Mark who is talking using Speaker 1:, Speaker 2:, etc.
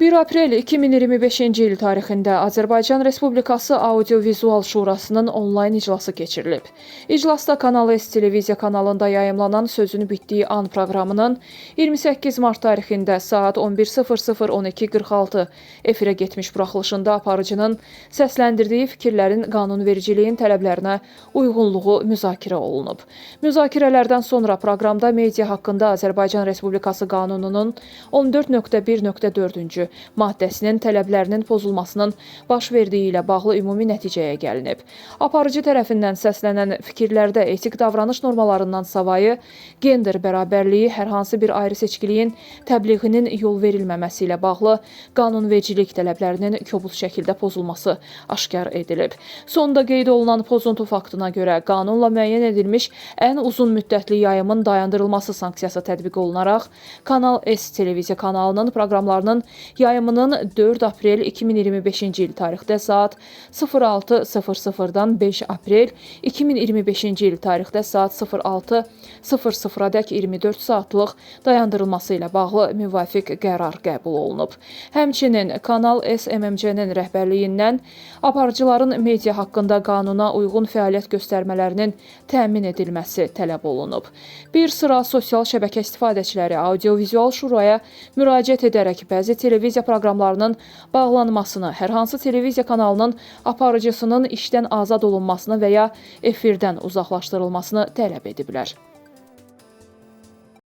Speaker 1: 1 aprel 2025-ci il tarixində Azərbaycan Respublikası Audio-Vizual Şurasının onlayn iclası keçirilib. İclasda Kanal S televiziya kanalında yayımlanan Sözün bitdiyi an proqramının 28 mart tarixində saat 11:00-12:46 efirə getmiş buraxılışında aparıcının səsləndirdiyi fikirlərin qanunvericiliyin tələblərinə uyğunluğu müzakirə olunub. Müzakirələrdən sonra proqramda media haqqında Azərbaycan Respublikası Qanununun 14.1.4-cü maddəsinin tələblərinin pozulmasının baş verdiyi ilə bağlı ümumi nəticəyə gəlinib. Aparıcı tərəfindən səslənən fikirlərdə etik davranış normalarından savayı gender bərabərliyi, hər hansı bir ayrı seçkiliyin təbliğinin yol verilməməsi ilə bağlı qanunvericilik tələblərinin kobud şəkildə pozulması aşkar edilib. Sonda qeyd olunan pozuntu faktına görə qanunla müəyyən edilmiş ən uzun müddətli yayımın dayandırılması sanksiyası tətbiq olunaraq Kanal S televiziya kanalının proqramlarının yayımının 4 aprel 2025-ci il tarixdə saat 06:00-dan 5 aprel 2025-ci il tarixdə saat 06:00-dək 24 saatlıq dayandırılması ilə bağlı müvafiq qərar qəbul olunub. Həmçinin Kanal S MMC-nin rəhbərliyindən aparıcıların media haqqında qanuna uyğun fəaliyyət göstərmələrinin təmin edilməsi tələb olunub. Bir sıra sosial şəbəkə istifadəçiləri Audio-Vizual Şuraya müraciət edərək bəzi televiziya proqramlarının bağlanmasını, hər hansı televiziya kanalının aparıcısının işdən azad olunmasını və ya efirdən uzaqlaşdırılmasını tələb ediblər.